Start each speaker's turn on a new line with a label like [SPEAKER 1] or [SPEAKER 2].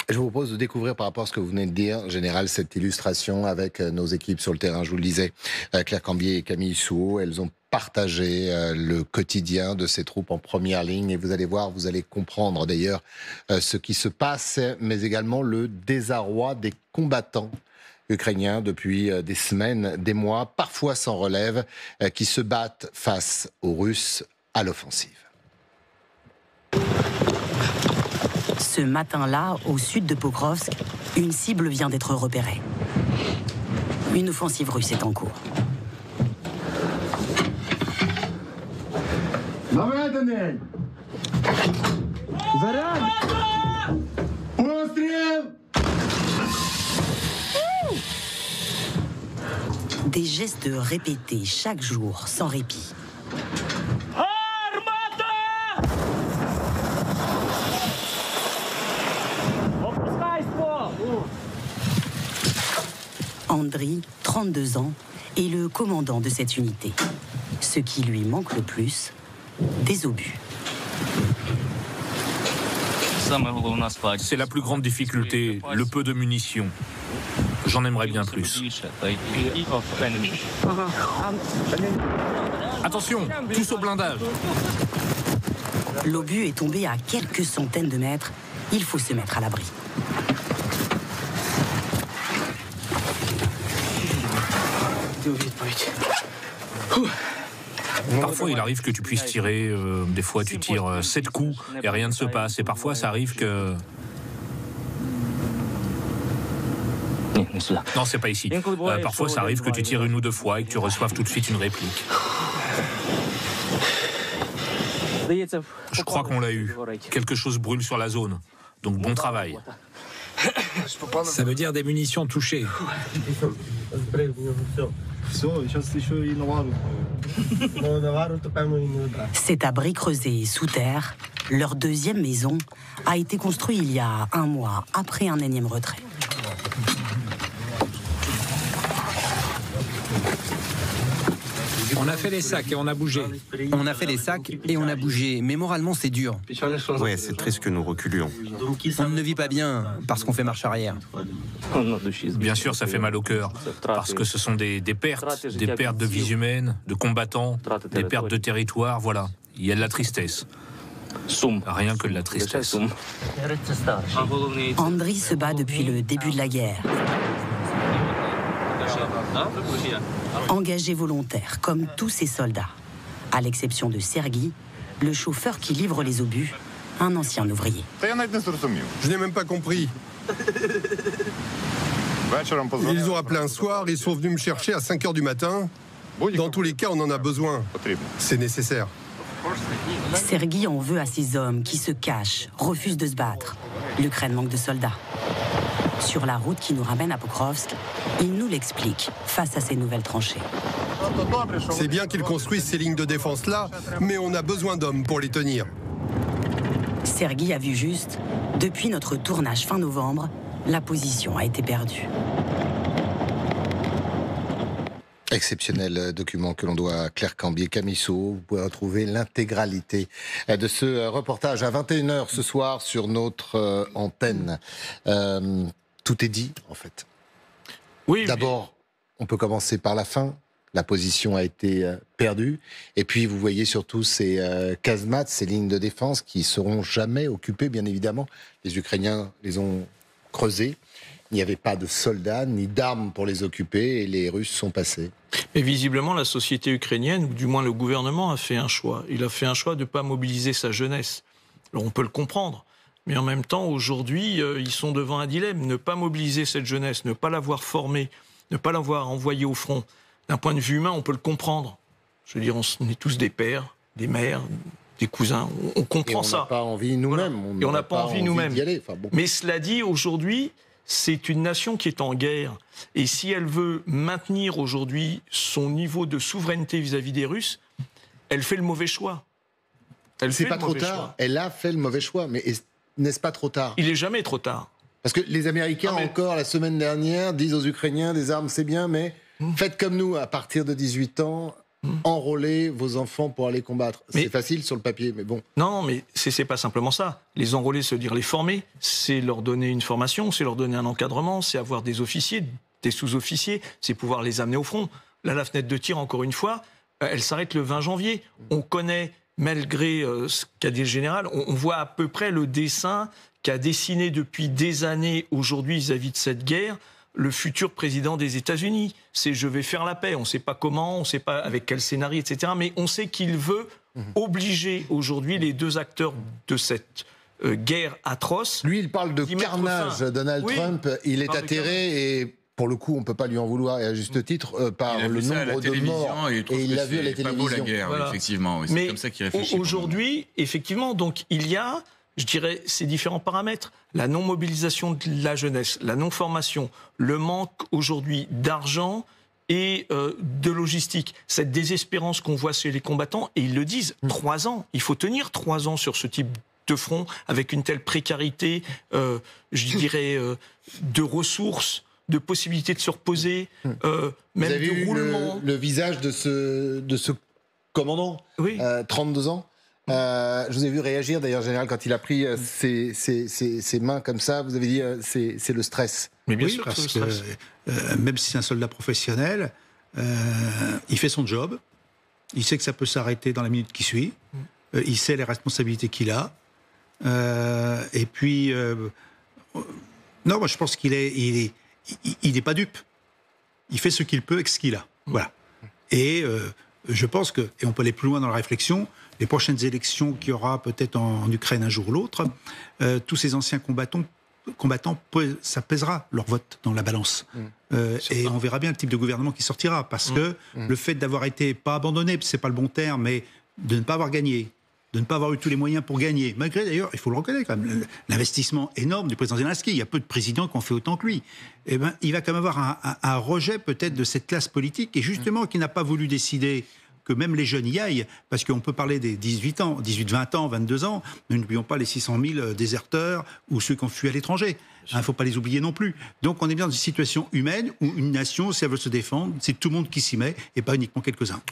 [SPEAKER 1] Je vous propose de découvrir par rapport à ce que vous venez de dire, Général, cette illustration avec nos équipes sur le terrain. Je vous le disais, Claire Cambier et Camille Souhaut, elles ont partagé le quotidien de ces troupes en première ligne. Et vous allez voir, vous allez comprendre d'ailleurs ce qui se passe, mais également le désarroi des combattants ukrainiens depuis des semaines, des mois, parfois sans relève, qui se battent face aux Russes à l'offensive.
[SPEAKER 2] Ce matin-là, au sud de Pokrovsk, une cible vient d'être repérée. Une offensive russe est en cours. Des gestes répétés chaque jour, sans répit. Andriy, 32 ans, est le commandant de cette unité. Ce qui lui manque le plus, des obus.
[SPEAKER 3] C'est la plus grande difficulté, le peu de munitions. J'en aimerais bien plus. Attention, tous au blindage.
[SPEAKER 2] L'obus est tombé à quelques centaines de mètres. Il faut se mettre à l'abri.
[SPEAKER 3] Parfois, il arrive que tu puisses tirer. Des fois, tu tires 7 coups et rien ne se passe. Et parfois, ça arrive que... Non, c'est pas ici. Parfois, ça arrive que tu tires 1 ou 2 fois et que tu reçoives tout de suite une réplique. Je crois qu'on l'a eu. Quelque chose brûle sur la zone. Donc, bon travail.
[SPEAKER 4] Ça veut dire des munitions touchées.
[SPEAKER 2] Cet abri creusé sous terre, leur deuxième maison, a été construit il y a 1 mois, après un énième retrait.
[SPEAKER 4] On a fait les sacs et on a bougé.
[SPEAKER 5] On a fait les sacs et on a bougé, mais moralement c'est dur.
[SPEAKER 6] Ouais, c'est triste que nous reculions.
[SPEAKER 5] On ne vit pas bien parce qu'on fait marche arrière.
[SPEAKER 3] Bien sûr, ça fait mal au cœur, parce que ce sont des pertes de vies humaines, de combattants, des pertes de territoire, voilà. Il y a de la tristesse. Rien que de la tristesse.
[SPEAKER 2] Andriy se bat depuis le début de la guerre. Engagé volontaire, comme tous ses soldats. À l'exception de Serguy, le chauffeur qui livre les obus, un ancien ouvrier.
[SPEAKER 7] Je n'ai même pas compris. Ils ont appelé un soir, ils sont venus me chercher à 5 h du matin. Dans tous les cas, on en a besoin. C'est nécessaire.
[SPEAKER 2] Serguy en veut à ses hommes qui se cachent, refusent de se battre. L'Ukraine manque de soldats. Sur la route qui nous ramène à Pokrovsk, il nous l'explique face à ces nouvelles tranchées.
[SPEAKER 7] C'est bien qu'ils construisent ces lignes de défense-là, mais on a besoin d'hommes pour les tenir.
[SPEAKER 2] Serguy a vu juste. Depuis notre tournage fin novembre, la position a été perdue.
[SPEAKER 1] Exceptionnel document que l'on doit à Claire Cambier, Camille Souhaut. Vous pouvez retrouver l'intégralité de ce reportage à 21 h ce soir sur notre antenne. Tout est dit, en fait.
[SPEAKER 3] Oui.
[SPEAKER 1] D'abord, on peut commencer par la fin. La position a été perdue. Et puis, vous voyez surtout ces casemates, ces lignes de défense qui seront jamais occupées, bien évidemment. Les Ukrainiens les ont creusées. Il n'y avait pas de soldats ni d'armes pour les occuper et les Russes sont passés.
[SPEAKER 8] Mais visiblement, la société ukrainienne, ou du moins le gouvernement, a fait un choix. Il a fait un choix de ne pas mobiliser sa jeunesse. Alors on peut le comprendre. Mais en même temps, aujourd'hui, ils sont devant un dilemme. Ne pas mobiliser cette jeunesse, ne pas l'avoir formée, ne pas l'avoir envoyée au front. D'un point de vue humain, on peut le comprendre. Je veux dire, on est tous des pères, des mères, des cousins. On comprend ça.
[SPEAKER 1] On n'a pas envie nous-mêmes.
[SPEAKER 8] Voilà. Et on n'a pas envie nous-mêmes.
[SPEAKER 1] D'y aller. Enfin, bon.
[SPEAKER 8] Mais cela dit, aujourd'hui, c'est une nation qui est en guerre. Et si elle veut maintenir aujourd'hui son niveau de souveraineté vis-à-vis des Russes, elle fait le mauvais choix.
[SPEAKER 1] C'est pas trop tard. Elle a fait le mauvais choix. Mais n'est-ce pas trop tard?
[SPEAKER 8] Il n'est jamais trop tard.
[SPEAKER 1] Parce que les Américains, encore la semaine dernière, disent aux Ukrainiens, des armes c'est bien, mais faites comme nous, à partir de 18 ans, enrôler vos enfants pour aller combattre. C'est facile sur le papier, mais bon.
[SPEAKER 8] Non, mais c'est pas simplement ça. Les enrôler, se dire les former, c'est leur donner une formation, c'est leur donner un encadrement, c'est avoir des officiers, des sous-officiers, c'est pouvoir les amener au front. Là, la fenêtre de tir, encore une fois, elle s'arrête le 20 janvier. On connaît, malgré ce qu'a dit le général, on voit à peu près le dessin qu'a dessiné depuis des années aujourd'hui vis-à-vis de cette guerre le futur président des États-Unis. C'est « je vais faire la paix ». On ne sait pas comment, on ne sait pas avec quel scénario, etc. Mais on sait qu'il veut obliger aujourd'hui les deux acteurs de cette guerre atroce.
[SPEAKER 1] Lui, il parle de carnage. Donald Trump, il est atterré et... Pour le coup, on ne peut pas lui en vouloir, et à juste titre, par le nombre de morts. Et il l'a vu à la télévision.
[SPEAKER 9] Pas beau la guerre, voilà. Effectivement. Oui, c'est comme ça qu'il réfléchit.
[SPEAKER 8] Aujourd'hui, effectivement, donc, il y a, je dirais, ces différents paramètres. La non-mobilisation de la jeunesse, la non-formation, le manque aujourd'hui d'argent et de logistique. Cette désespérance qu'on voit chez les combattants, et ils le disent, 3 ans. Il faut tenir 3 ans sur ce type de front, avec une telle précarité, je dirais, de ressources, de possibilités de se reposer, même
[SPEAKER 1] Vous avez
[SPEAKER 8] de
[SPEAKER 1] vu
[SPEAKER 8] roulement.
[SPEAKER 1] le visage de ce commandant, 32 ans. Je vous ai vu réagir d'ailleurs, général, quand il a pris ses mains comme ça. Vous avez dit c'est le stress.
[SPEAKER 10] Mais bien sûr, parce que même si c'est un soldat professionnel, il fait son job. Il sait que ça peut s'arrêter dans la minute qui suit. Il sait les responsabilités qu'il a. Et puis, non, moi je pense qu'il est il n'est pas dupe. Il fait ce qu'il peut avec ce qu'il a. Voilà. Et je pense que, et on peut aller plus loin dans la réflexion, les prochaines élections qu'il y aura peut-être en Ukraine un jour ou l'autre, tous ces anciens combattants, ça pèsera leur vote dans la balance. Et on verra bien le type de gouvernement qui sortira. Parce que le fait d'avoir été, pas abandonné, c'est pas le bon terme, mais de ne pas avoir gagné, de ne pas avoir eu tous les moyens pour gagner, malgré d'ailleurs, il faut le reconnaître quand même, l'investissement énorme du président Zelensky. Il y a peu de présidents qui ont fait autant que lui. Eh ben, il va quand même avoir un rejet peut-être de cette classe politique, et justement qui n'a pas voulu décider que même les jeunes y aillent, parce qu'on peut parler des 18 ans, 18, 20 ans, 22 ans, mais n'oublions pas les 600 000 déserteurs ou ceux qui ont fui à l'étranger. Il ne faut pas les oublier non plus. Donc on est bien dans une situation humaine où une nation, si elle veut se défendre, c'est tout le monde qui s'y met et pas uniquement quelques-uns.